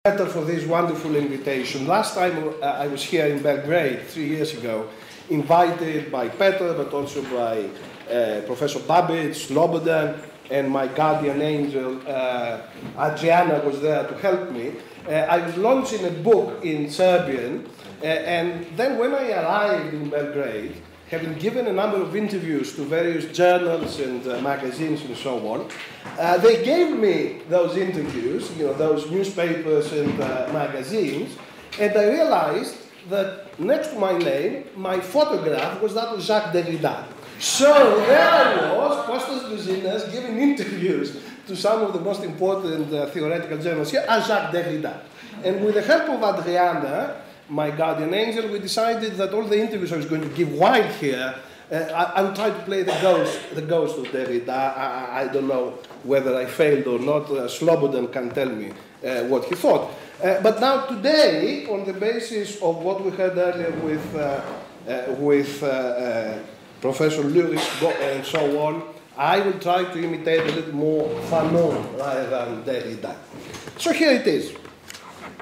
Better for this wonderful invitation. Last time I was here in Belgrade 3 years ago, invited by Peter, but also by Professor Babic, Slobodan, and my guardian angel, Adriana, was there to help me. I was launching a book in Serbian, and then when I arrived in Belgrade, having given a number of interviews to various journals and magazines and so on, they gave me those interviews, those newspapers and magazines, and I realized that next to my name, my photograph was that of Jacques Derrida. So there I was, Costas Douzinas, giving interviews to some of the most important theoretical journals here as Jacques Derrida. And with the help of Adriana, my guardian angel, we decided that all the interviews I was going to give while here, I would try to play the ghost of Derrida. I don't know whether I failed or not. Slobodan can tell me what he thought. But now today, on the basis of what we heard earlier with Professor Lewis and so on, I will try to imitate a little more Fanon rather than Derrida. So here it is.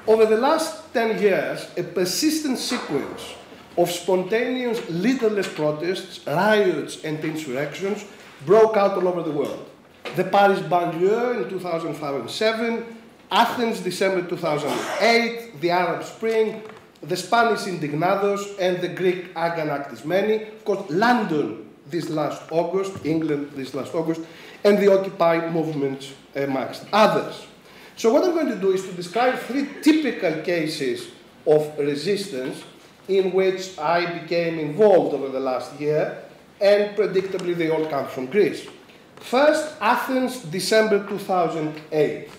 Over the last 10 years, a persistent sequence of spontaneous, leaderless protests, riots, and insurrections broke out all over the world. The Paris banlieue in 2005-07, Athens, December 2008, the Arab Spring, the Spanish Indignados, and the Greek Agan Aktismeni, of course, London this last August, England this last August, and the Occupy movement amongst others. So what I'm going to do is to describe 3 typical cases of resistance in which I became involved over the last year, and predictably they all come from Greece. First, Athens, December 2008.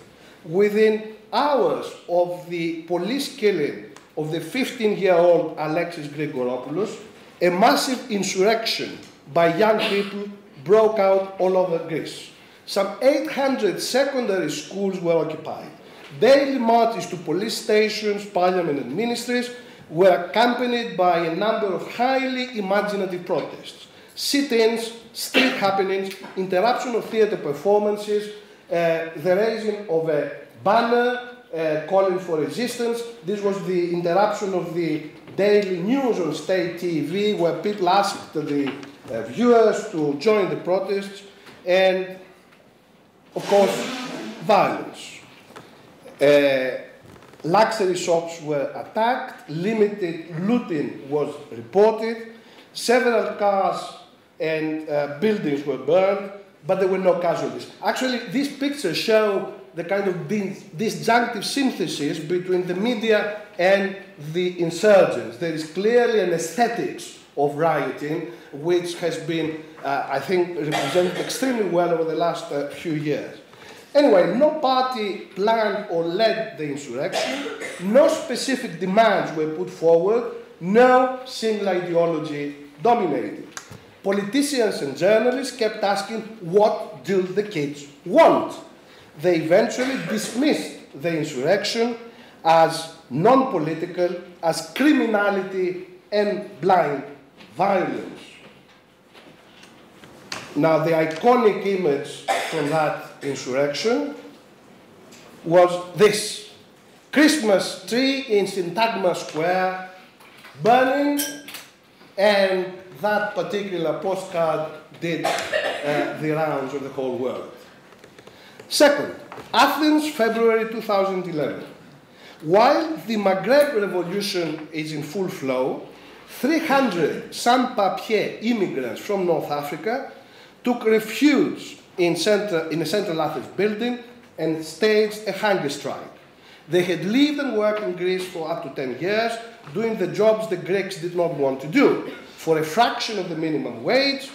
Within hours of the police killing of the 15-year-old Alexis Grigoropoulos, a massive insurrection by young people broke out all over Greece. Some 800 secondary schools were occupied. Daily marches to police stations, parliament and ministries were accompanied by a number of highly imaginative protests. Sit-ins, street happenings, interruption of theatre performances, the raising of a banner calling for resistance. This was the interruption of the daily news on state TV, where people asked the viewers to join the protests, and of course, violence. Luxury shops were attacked, limited looting was reported, several cars and buildings were burned, but there were no casualties. Actually, these pictures show the kind of disjunctive synthesis between the media and the insurgents. There is clearly an aesthetics of rioting, which has been, I think, represented extremely well over the last few years. Anyway, no party planned or led the insurrection, no specific demands were put forward, no single ideology dominated. Politicians and journalists kept asking, what do the kids want? They eventually dismissed the insurrection as non-political, as criminality and blind violence. Now, the iconic image from that insurrection was this: Christmas tree in Syntagma Square burning, and that particular postcard did the rounds of the whole world. Second, Athens, February 2011. While the Maghreb revolution is in full flow, 300 sans-papiers immigrants from North Africa took refuge in a central Athens building and staged a hunger strike. They had lived and worked in Greece for up to 10 years, doing the jobs the Greeks did not want to do, for a fraction of the minimum wage,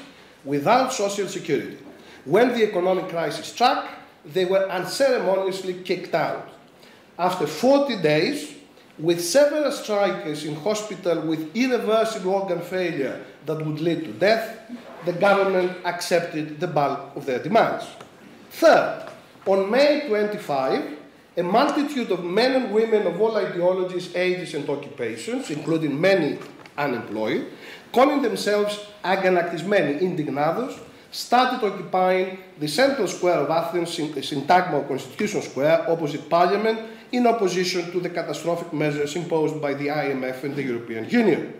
without social security. When the economic crisis struck, they were unceremoniously kicked out. After 40 days, with several strikers in hospital with irreversible organ failure that would lead to death, the government accepted the bulk of their demands. Third, on May 25, a multitude of men and women of all ideologies, ages and occupations, including many unemployed, calling themselves Agan Aktismeni Indignados, started occupying the central square of Athens, Syntagma or Constitution Square, opposite Parliament, in opposition to the catastrophic measures imposed by the IMF and the European Union.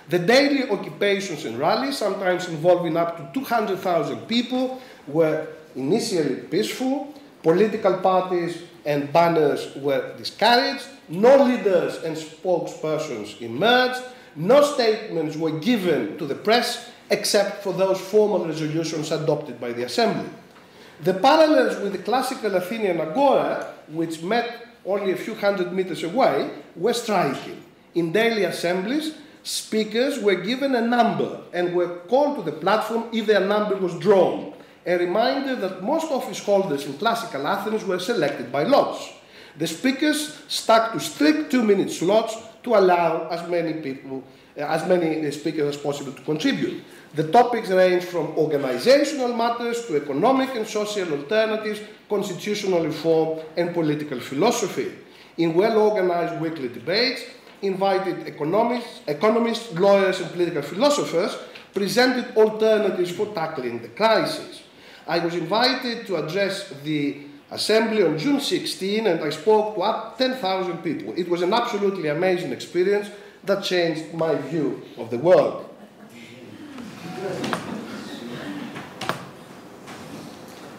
The daily occupations and rallies, sometimes involving up to 200,000 people, were initially peaceful. Political parties and banners were discouraged. No leaders and spokespersons emerged. No statements were given to the press except for those formal resolutions adopted by the Assembly. The parallels with the classical Athenian agora, which met only a few hundred meters away, were striking. In daily assemblies, speakers were given a number and were called to the platform if their number was drawn, a reminder that most office holders in classical Athens were selected by lots. The speakers stuck to strict 2-minute slots to allow as many speakers as possible to contribute. The topics range from organizational matters to economic and social alternatives, constitutional reform, and political philosophy. In well-organized weekly debates, invited economists, lawyers, and political philosophers presented alternatives for tackling the crisis. I was invited to address the Assembly on June 16, and I spoke to up 10,000 people. It was an absolutely amazing experience that changed my view of the world.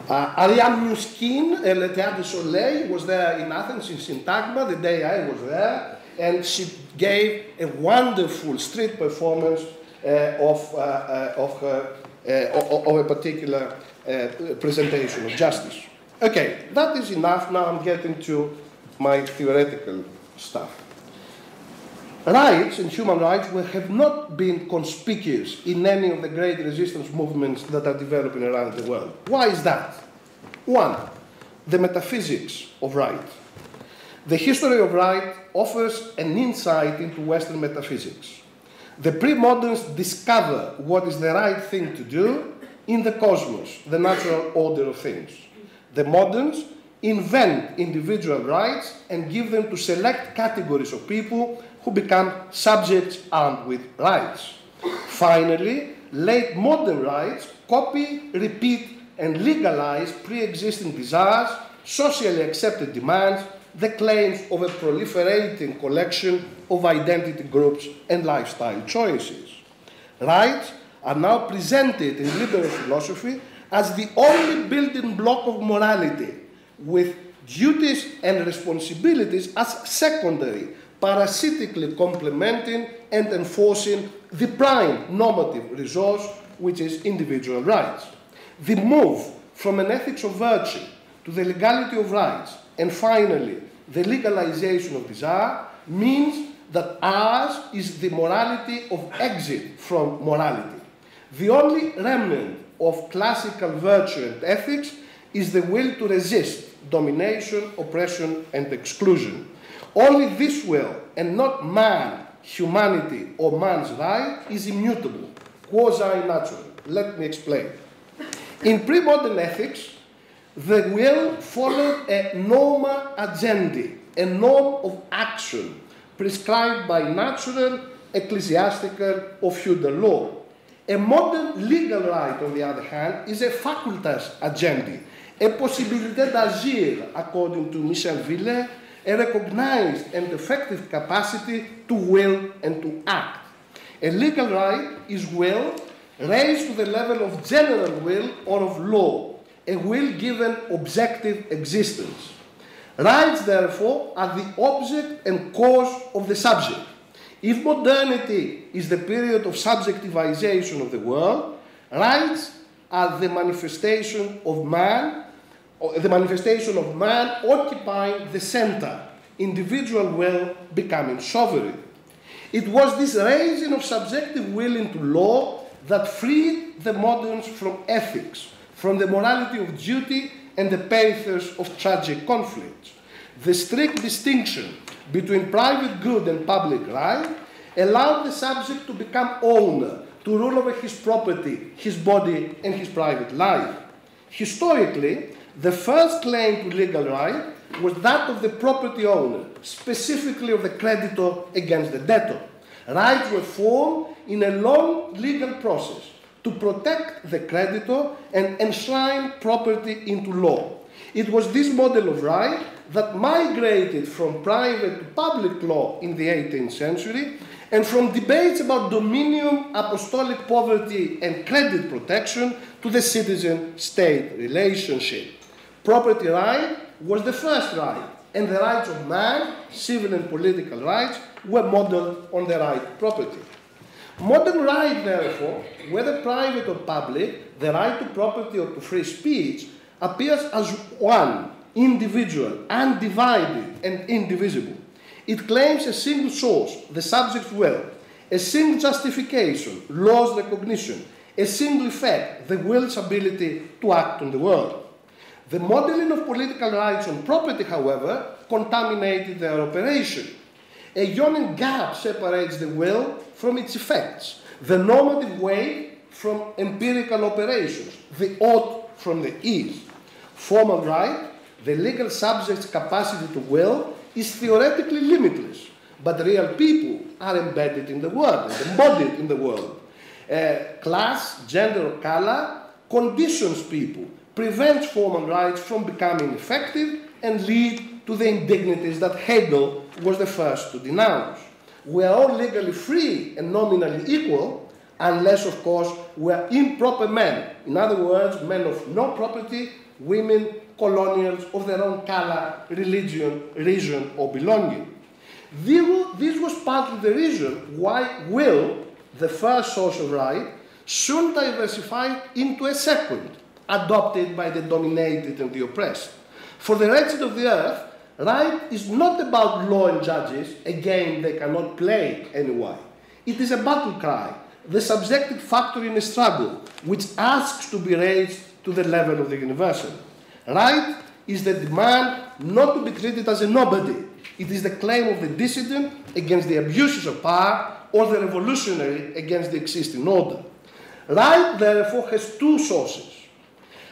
Ariane Muskin, Le Théâtre du Soleil, was there in Athens, in Syntagma, the day I was there, and she gave a wonderful street performance of a particular presentation of justice. Okay, that is enough. Now I'm getting to my theoretical stuff. Rights and human rights have not been conspicuous in any of the great resistance movements that are developing around the world. Why is that? One, the metaphysics of right. The history of right offers an insight into Western metaphysics. The pre-moderns discover what is the right thing to do in the cosmos, the natural order of things. The moderns invent individual rights and give them to select categories of people who become subjects armed with rights. Finally, late modern rights copy, repeat, and legalize pre-existing desires, socially accepted demands, the claims of a proliferating collection of identity groups and lifestyle choices. Rights are now presented in liberal philosophy as the only building block of morality, with duties and responsibilities as secondary, parasitically complementing and enforcing the prime normative resource, which is individual rights. The move from an ethics of virtue to the legality of rights, and finally, the legalization of desire, means that ours is the morality of exit from morality. The only remnant of classical virtue and ethics is the will to resist domination, oppression, and exclusion. Only this will, and not man, humanity, or man's right, is immutable, quasi-natural. Let me explain. In pre-modern ethics, the will followed a norma agendi, a norm of action prescribed by natural, ecclesiastical, or feudal law. A modern legal right, on the other hand, is a facultas agendi, a possibilité d'agir, according to Michel Villet, a recognized and effective capacity to will and to act. A legal right is will raised to the level of general will or of law, a will given objective existence. Rights, therefore, are the object and cause of the subject. If modernity is the period of subjectivization of the world, rights are the manifestation of man, occupying the center, individual will becoming sovereign. It was this raising of subjective will into law that freed the moderns from ethics, from the morality of duty and the pathos of tragic conflicts. The strict distinction between private good and public right allowed the subject to become owner, to rule over his property, his body, and his private life. Historically, the first claim to legal right was that of the property owner, specifically of the creditor against the debtor. Rights were formed in a long legal process to protect the creditor and enshrine property into law. It was this model of right that migrated from private to public law in the 18th century, and from debates about dominion, apostolic poverty, and credit protection to the citizen-state relationship. Property right was the first right, and the rights of man, civil and political rights, were modeled on the right to property. Modern right, therefore, whether private or public, the right to property or to free speech, appears as one, individual, undivided, and indivisible. It claims a single source, the subject's will, a single justification, law's recognition, a single effect, the will's ability to act on the world. The modeling of political rights on property, however, contaminated their operation. A yawning gap separates the will from its effects, the normative way from empirical operations, the ought from the is. Formal right, the legal subject's capacity to will, is theoretically limitless, but real people are embedded in the world, embodied in the world. Class, gender, or color conditions people, prevents formal rights from becoming effective, and lead to the indignities that Hegel was the first to denounce. We are all legally free and nominally equal, unless, of course, we are improper men. In other words, men of no property, women, colonials of their own color, religion, region, or belonging. This was partly the reason why will, the first social right, soon diversified into a second, adopted by the dominated and the oppressed. For the wretched of the earth, right is not about law and judges, a game they cannot play anyway. It is a battle cry, the subjective factor in a struggle, which asks to be raised to the level of the universal. Right is the demand not to be treated as a nobody. It is the claim of the dissident against the abuses of power, or the revolutionary against the existing order. Right, therefore, has two sources.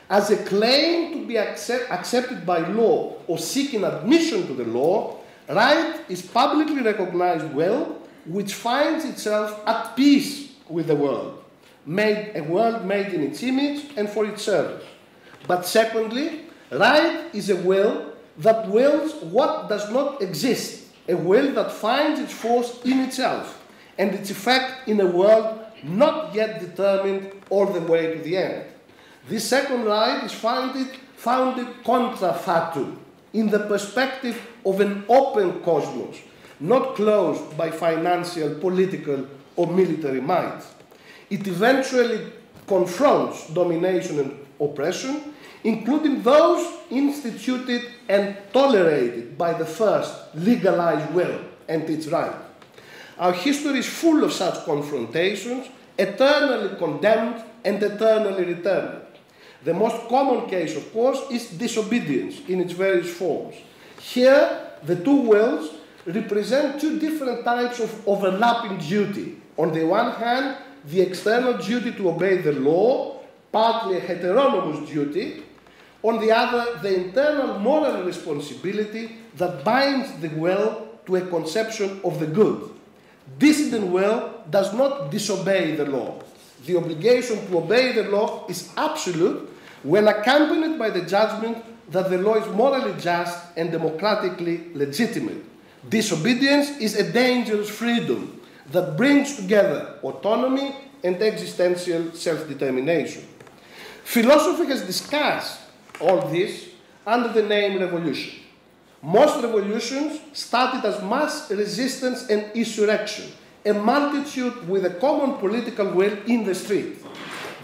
As a claim to be accepted by law or seeking admission to the law, right is publicly recognized will, which finds itself at peace with the world, a world made in its image and for its service. But secondly, right is a will that wills what does not exist, a will that finds its force in itself and its effect in a world not yet determined all the way to the end. This second right is founded contra factum, in the perspective of an open cosmos, not closed by financial, political, or military might. It eventually confronts domination and oppression, including those instituted and tolerated by the first legalized will and its right. Our history is full of such confrontations, eternally condemned and eternally returned. The most common case, of course, is disobedience in its various forms. Here, the two wills represent two different types of overlapping duty. On the one hand, the external duty to obey the law, partly a heteronomous duty. On the other, the internal moral responsibility that binds the will to a conception of the good. Dissident will does not disobey the law. The obligation to obey the law is absolute when accompanied by the judgment that the law is morally just and democratically legitimate. Disobedience is a dangerous freedom that brings together autonomy and existential self-determination. Philosophy has discussed all this under the name revolution. Most revolutions started as mass resistance and insurrection, a multitude with a common political will in the street.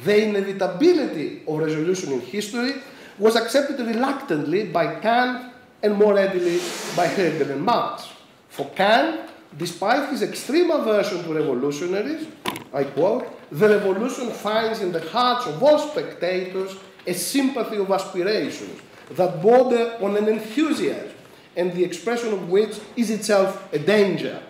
The inevitability of resolution in history was accepted reluctantly by Kant and more readily by Hegel and Marx. For Kant, despite his extreme aversion to revolutionaries, I quote, "The revolution finds in the hearts of all spectators a sympathy of aspirations that border on an enthusiasm, and the expression of which is itself a danger."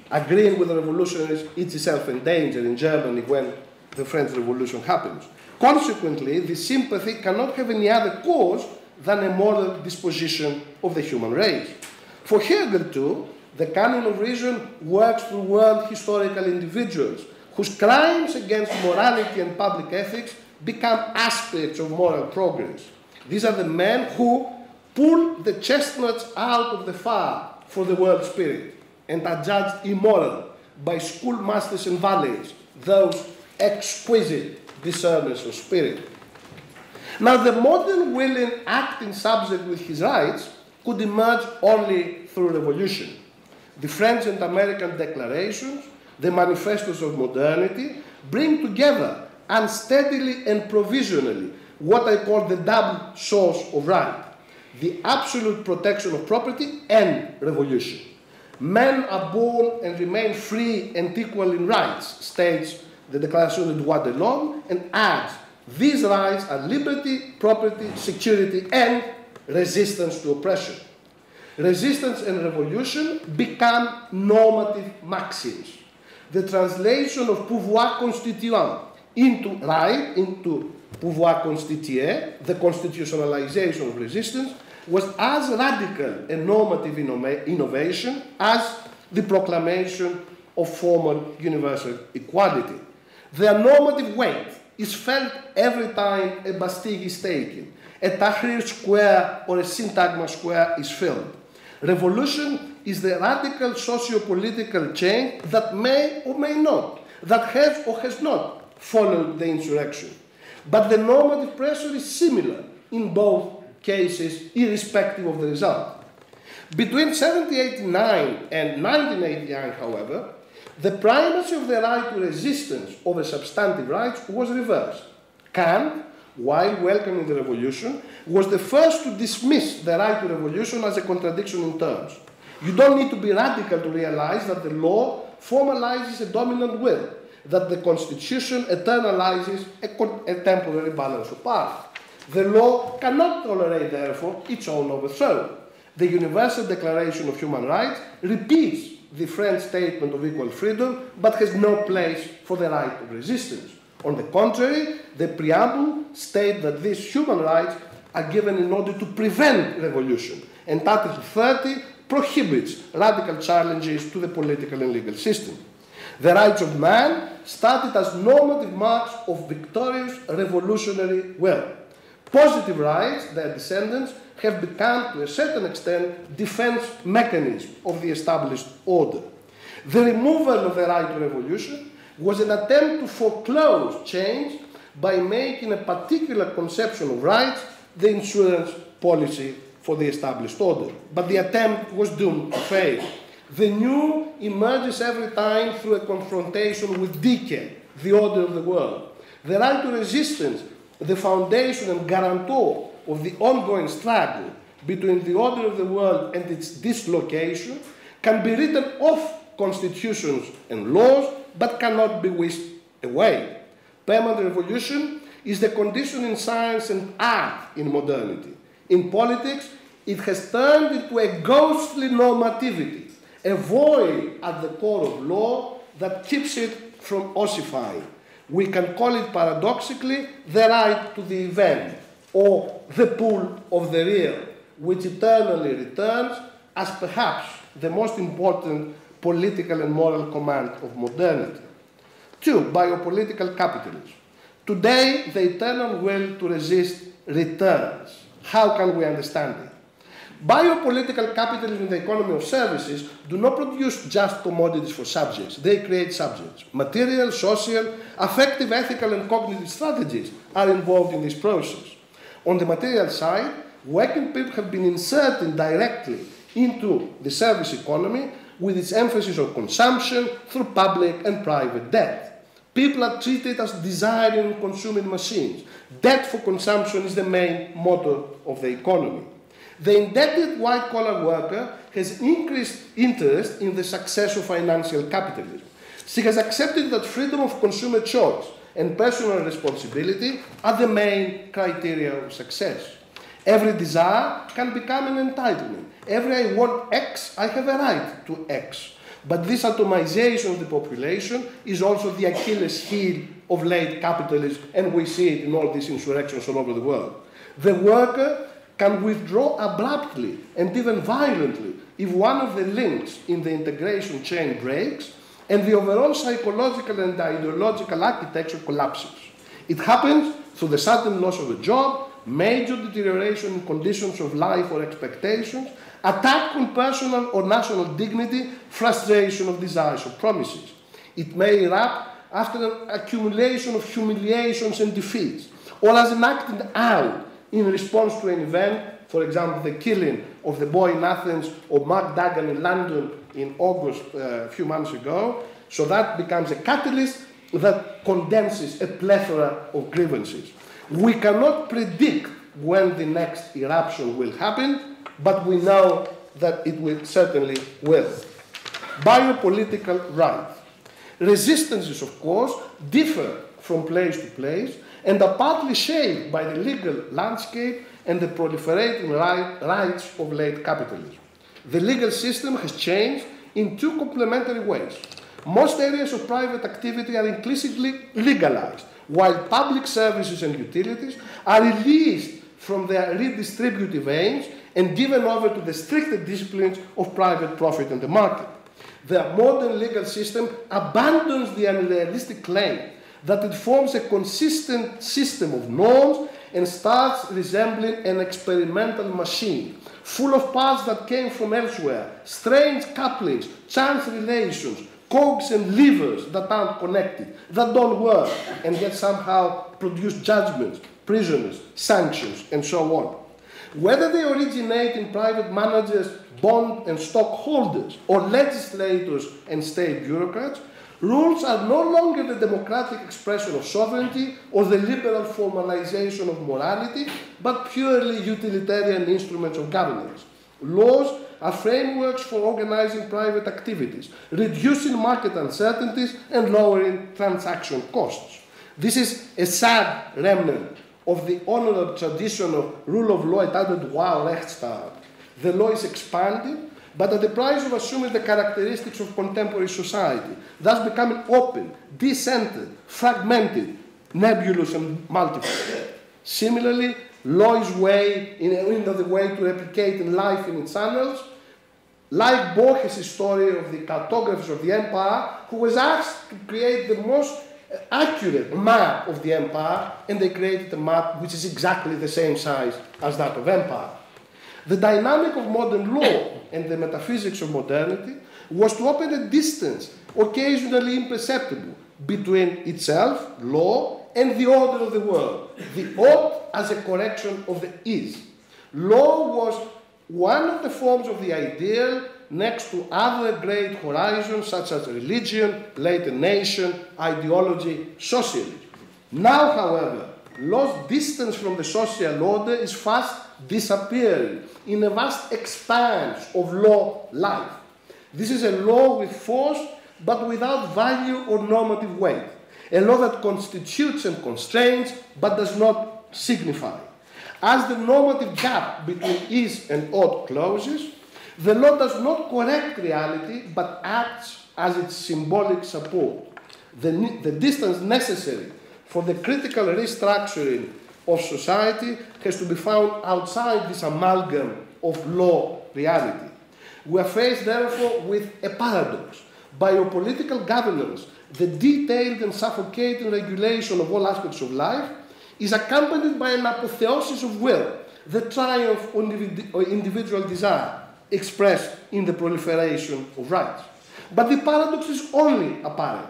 Agreeing with the revolutionaries, it's itself a danger in Germany when the French Revolution happens. Consequently, this sympathy cannot have any other cause than a moral disposition of the human race. For Hegel, too, the canon of reason works through world historical individuals whose crimes against morality and public ethics become aspects of moral progress. These are the men who, pull the chestnuts out of the fire for the world spirit and are judged immoral by schoolmasters and valets, those exquisite discerners of spirit. Now, the modern willing acting subject with his rights could emerge only through revolution. The French and American declarations, the manifestos of modernity, bring together unsteadily and provisionally what I call the double source of right: the absolute protection of property and revolution. Men are born and remain free and equal in rights, states the Declaration of Droits de l'Homme, and adds, these rights are liberty, property, security, and resistance to oppression. Resistance and revolution become normative maxims. The translation of pouvoir constituant into right, into pouvoir constituer, the constitutionalization of resistance, was as radical a normative innovation as the proclamation of formal universal equality. Their normative weight is felt every time a Bastille is taken, a Tahrir Square or a Syntagma Square is filled. Revolution is the radical socio-political change that may or may not, that has or has not followed the insurrection. But the normative pressure is similar in both cases, irrespective of the result. Between 1789 and 1989, however, the primacy of the right to resistance over substantive rights was reversed. Kant, while welcoming the revolution, was the first to dismiss the right to revolution as a contradiction in terms. You don't need to be radical to realize that the law formalizes a dominant will, that the Constitution eternalizes a temporary balance of power. The law cannot tolerate, therefore, its own overthrow. The Universal Declaration of Human Rights repeats the French statement of equal freedom, but has no place for the right of resistance. On the contrary, the preamble states that these human rights are given in order to prevent revolution, and Article 30 prohibits radical challenges to the political and legal system. The rights of man started as normative marks of victorious revolutionary will. Positive rights, their descendants, have become, to a certain extent, defense mechanisms of the established order. The removal of the right to revolution was an attempt to foreclose change by making a particular conception of rights the insurance policy for the established order. But the attempt was doomed to fail. The new emerges every time through a confrontation with decay, the order of the world. The right to resistance, the foundation and guarantor of the ongoing struggle between the order of the world and its dislocation, can be written off constitutions and laws, but cannot be whisked away. Permanent revolution is the condition in science and art in modernity. In politics, it has turned into a ghostly normativity, a void at the core of law that keeps it from ossifying. We can call it paradoxically the right to the event, or the pull of the real, which eternally returns as perhaps the most important political and moral command of modernity. 2. Biopolitical capitalism. Today, the eternal will to resist returns. How can we understand it? Biopolitical capitalism and the economy of services do not produce just commodities for subjects. They create subjects. Material, social, affective, ethical, and cognitive strategies are involved in this process. On the material side, working people have been inserted directly into the service economy with its emphasis on consumption through public and private debt. People are treated as desiring and consuming machines. Debt for consumption is the main motor of the economy. The indebted white-collar worker has increased interest in the success of financial capitalism. She has accepted that freedom of consumer choice and personal responsibility are the main criteria of success. Every desire can become an entitlement. Every I want X, I have a right to X. But this atomization of the population is also the Achilles heel of late capitalism, and we see it in all these insurrections all over the world. The worker can withdraw abruptly and even violently if one of the links in the integration chain breaks and the overall psychological and ideological architecture collapses. It happens through the sudden loss of a job, major deterioration in conditions of life or expectations, attack on personal or national dignity, frustration of desires or promises. It may erupt after an accumulation of humiliations and defeats, or as an acted out in response to an event, for example, the killing of the boy in Athens or Mark Dagan in London in August a few months ago. So that becomes a catalyst that condenses a plethora of grievances. We cannot predict when the next eruption will happen, but we know that it will certainly will. Biopolitical right. Resistances, of course, differ from place to place and are partly shaped by the legal landscape and the proliferating rights of late capitalism. The legal system has changed in two complementary ways. Most areas of private activity are implicitly legalized, while public services and utilities are released from their redistributive aims and given over to the stricter disciplines of private profit and the market. The modern legal system abandons the unrealistic claim that it forms a consistent system of norms and starts resembling an experimental machine, full of parts that came from elsewhere, strange couplings, chance relations, cogs and levers that aren't connected, that don't work, and yet somehow produce judgments, prisoners, sanctions, and so on. Whether they originate in private managers, bond and stockholders, or legislators and state bureaucrats, rules are no longer the democratic expression of sovereignty or the liberal formalization of morality, but purely utilitarian instruments of governance. Laws are frameworks for organizing private activities, reducing market uncertainties, and lowering transaction costs. This is a sad remnant of the honorable tradition of rule of law, entitled droit or Rechtsstaat. The law is expanded, but at the price of assuming the characteristics of contemporary society, thus becoming open, decentered, fragmented, nebulous, and multiple. Similarly, law is the way to replicate in life in its annals, like Borges' story of the cartographers of the empire, who was asked to create the most accurate map of the empire, and they created a map which is exactly the same size as that of empire. The dynamic of modern law and the metaphysics of modernity was to open a distance, occasionally imperceptible, between itself, law, and the order of the world, the ought as a correction of the is. Law was one of the forms of the ideal next to other great horizons such as religion, later nation, ideology, socialism. Now, however, law's distance from the social order is fast disappearing in a vast expanse of law life. This is a law with force but without value or normative weight, a law that constitutes and constrains but does not signify. As the normative gap between is and ought closes, the law does not correct reality but acts as its symbolic support. The distance necessary for the critical restructuring of society has to be found outside this amalgam of law reality. We are faced, therefore, with a paradox. Biopolitical governance, the detailed and suffocating regulation of all aspects of life, is accompanied by an apotheosis of will, the triumph of individual desire, expressed in the proliferation of rights. But the paradox is only apparent.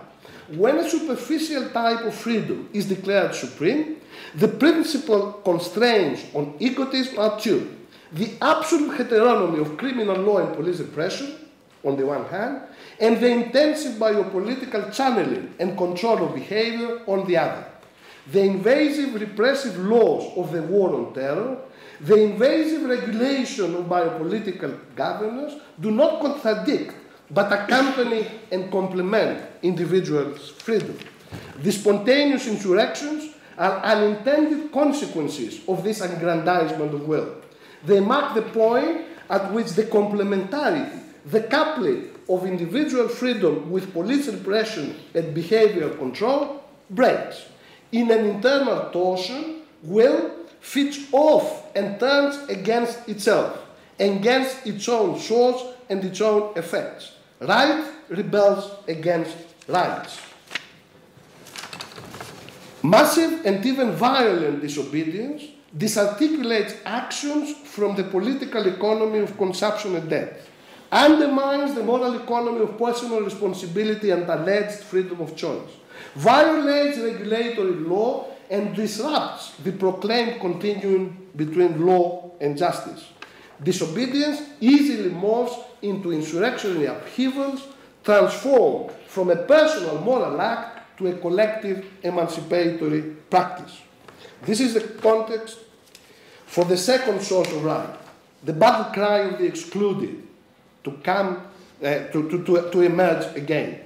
When a superficial type of freedom is declared supreme, the principal constraints on egotism are two: the absolute heteronomy of criminal law and police repression, on the one hand, and the intensive biopolitical channeling and control of behavior, on the other. The invasive repressive laws of the war on terror, the invasive regulation of biopolitical governance do not contradict, but accompany and complement individuals' freedom. The spontaneous insurrections are unintended consequences of this aggrandizement of will. They mark the point at which the complementarity, the coupling of individual freedom with police repression and behavioral control breaks. In an internal torsion, will feeds off and turns against itself, against its own source and its own effects. Right rebels against rights. Massive and even violent disobedience disarticulates actions from the political economy of consumption and debt, undermines the moral economy of personal responsibility and alleged freedom of choice, violates regulatory law, and disrupts the proclaimed continuum between law and justice. Disobedience easily morphs into insurrectionary upheavals, transformed from a personal moral act to a collective emancipatory practice. This is the context for the second source of right, the battle cry of the excluded, to emerge again.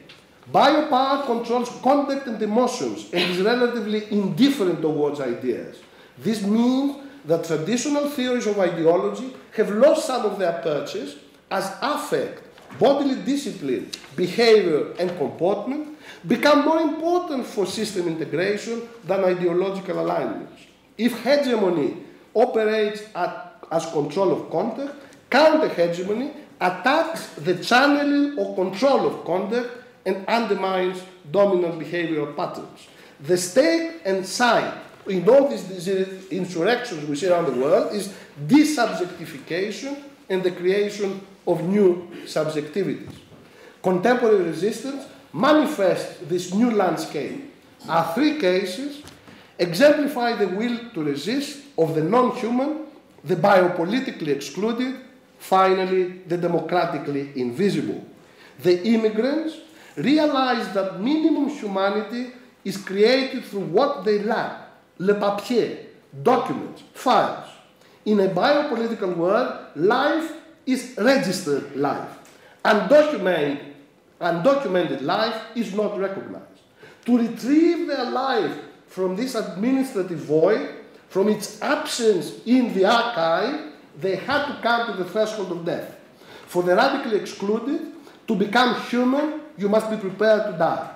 Biopower controls conduct and emotions and is relatively indifferent towards ideas. This means that traditional theories of ideology have lost some of their purchase as affect, bodily discipline, behavior, and comportment become more important for system integration than ideological alignments. If hegemony operates as control of conduct, counter-hegemony attacks the channeling or control of conduct and undermines dominant behavioral patterns. The stake and side in all these insurrections we see around the world is desubjectification and the creation of new subjectivities. Contemporary resistance manifests this new landscape. Our three cases exemplify the will to resist of the non-human, the biopolitically excluded, finally the democratically invisible. The immigrants realize that minimum humanity is created through what they lack, le papier, documents, files. In a biopolitical world, life is registered life. Undocumented life is not recognized. To retrieve their life from this administrative void, from its absence in the archive, they had to come to the threshold of death. For the radically excluded, to become human, you must be prepared to die.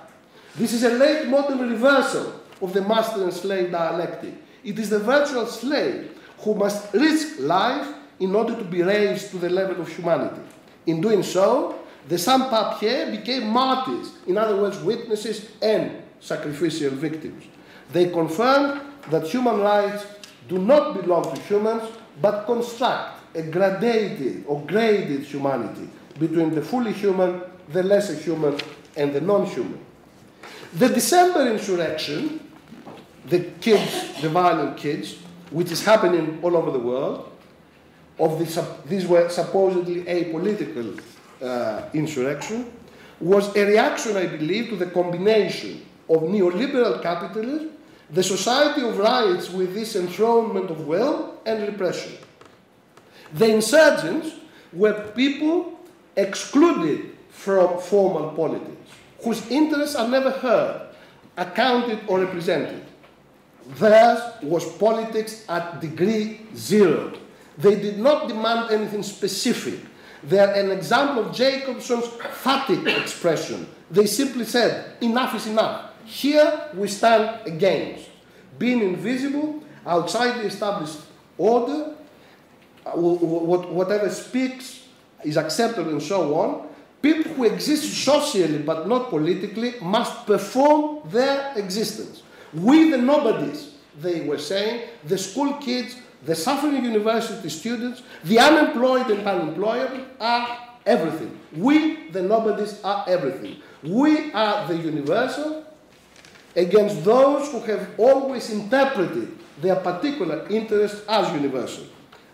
This is a late modern reversal of the master and slave dialectic. It is the virtual slave who must risk life in order to be raised to the level of humanity. In doing so, the sans-papiers became martyrs, in other words, witnesses and sacrificial victims. They confirmed that human rights do not belong to humans, but construct a gradated or graded humanity between the fully human, the lesser human, and the non-human. The December insurrection, the violent kids, which is happening all over the world, these were supposedly apolitical insurrection, was a reaction, I believe, to the combination of neoliberal capitalism, the society of rights with this enthronement of will and repression. The insurgents were people excluded from formal politics, whose interests are never heard, accounted, or represented. Theirs was politics at degree zero. They did not demand anything specific. They are an example of Jacobson's phatic expression. They simply said, enough is enough. Here we stand against. Being invisible, outside the established order, whatever speaks is accepted and so on, people who exist socially but not politically must perform their existence. We the nobodies, they were saying, the school kids, the suffering university students, the unemployed and unemployable are everything. We, the nobodies, are everything. We are the universal against those who have always interpreted their particular interests as universal.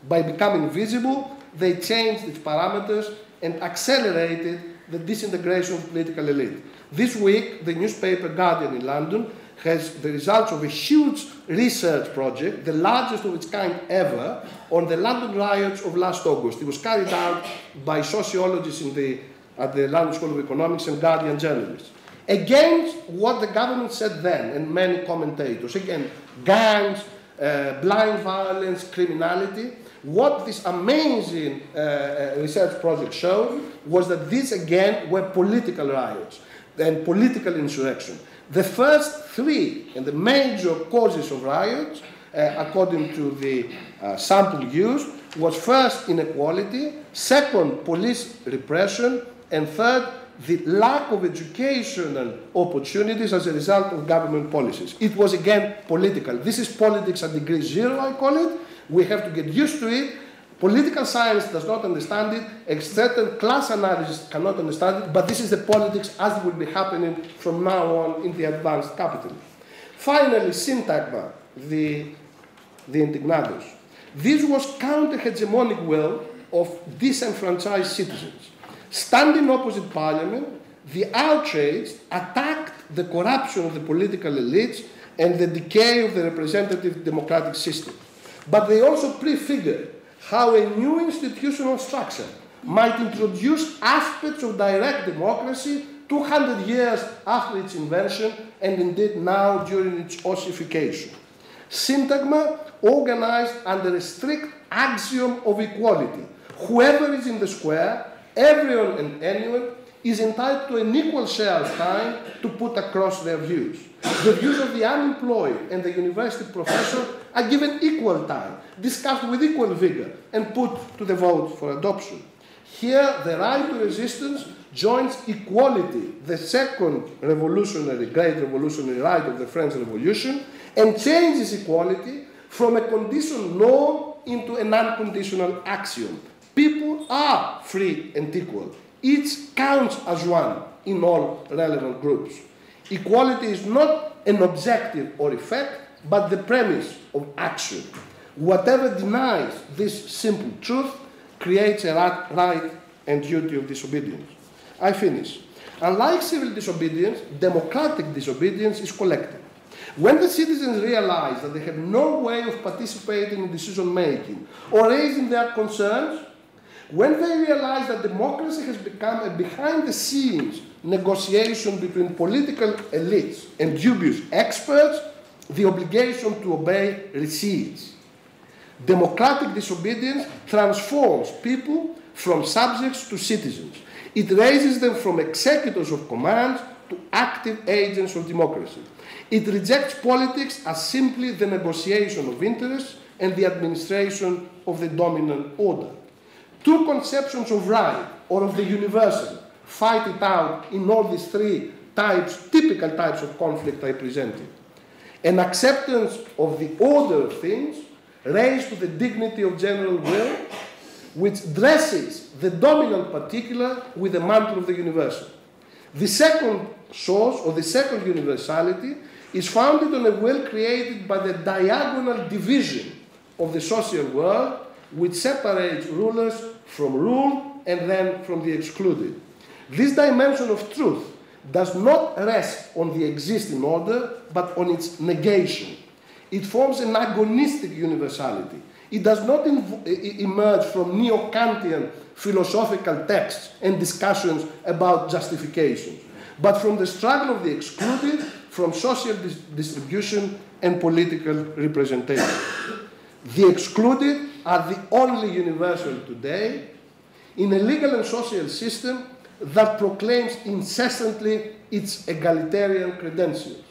By becoming visible, they changed its parameters and accelerated the disintegration of political elite. This week, the newspaper Guardian in London has the results of a huge research project, the largest of its kind ever, on the London riots of last August. It was carried out by sociologists at the London School of Economics and Guardian journalists. Against what the government said then, and many commentators, again, gangs, blind violence, criminality, what this amazing research project showed was that these, again, were political riots and political insurrection. The first three and the major causes of riots, according to the sample used, was first inequality, second police repression, and third the lack of educational opportunities as a result of government policies. It was again political. This is politics at degree 0, I call it. We have to get used to it. Political science does not understand it, a certain class analysis cannot understand it, but this is the politics as it will be happening from now on in the advanced capitalism. Finally, syntagma, the indignados. This was counter-hegemonic will of disenfranchised citizens. Standing opposite parliament, the outraged attacked the corruption of the political elites and the decay of the representative democratic system. But they also prefigured how a new institutional structure might introduce aspects of direct democracy 200 years after its invention and indeed now during its ossification. Syntagma organized under a strict axiom of equality. Whoever is in the square, everyone and anyone, is entitled to an equal share of time to put across their views. The views of the unemployed and the university professor are given equal time, discussed with equal vigor, and put to the vote for adoption. Here, the right to resistance joins equality, the second great revolutionary right of the French Revolution, and changes equality from a condition norm into an unconditional axiom. People are free and equal. Each counts as one in all relevant groups. Equality is not an objective or effect, but the premise of action. Whatever denies this simple truth creates a right and duty of disobedience. I finish. Unlike civil disobedience, democratic disobedience is collective. When the citizens realize that they have no way of participating in decision-making or raising their concerns, when they realize that democracy has become a behind-the-scenes negotiation between political elites and dubious experts, the obligation to obey recedes. Democratic disobedience transforms people from subjects to citizens. It raises them from executors of commands to active agents of democracy. It rejects politics as simply the negotiation of interests and the administration of the dominant order. Two conceptions of right or of the universal fight it out in all these three typical types of conflict I presented. An acceptance of the order of things raised to the dignity of general will, which dresses the dominant particular with the mantle of the universal. The second source, or the second universality, is founded on a will created by the diagonal division of the social world, which separates rulers from ruled and then from the excluded. This dimension of truth does not rest on the existing order, but on its negation. It forms an agonistic universality. It does not emerge from neo-Kantian philosophical texts and discussions about justifications, but from the struggle of the excluded, from social distribution and political representation. The excluded are the only universal today in a legal and social system that proclaims incessantly its egalitarian credentials.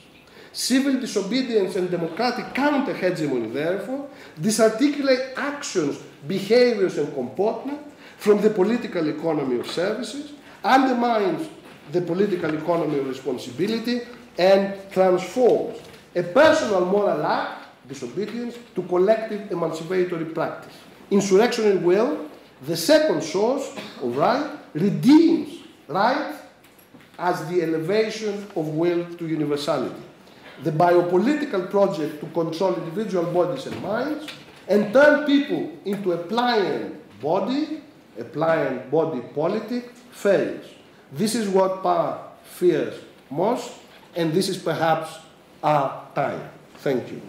Civil disobedience and democratic counter-hegemony, therefore, disarticulate actions, behaviors, and comportment from the political economy of services, undermines the political economy of responsibility, and transforms a personal moral act, disobedience, to collective emancipatory practice. Insurrectionary will, the second source of right, redeems right as the elevation of will to universality. The biopolitical project to control individual bodies and minds and turn people into a pliant body politic fails. This is what power fears most, and this is perhaps our time. Thank you.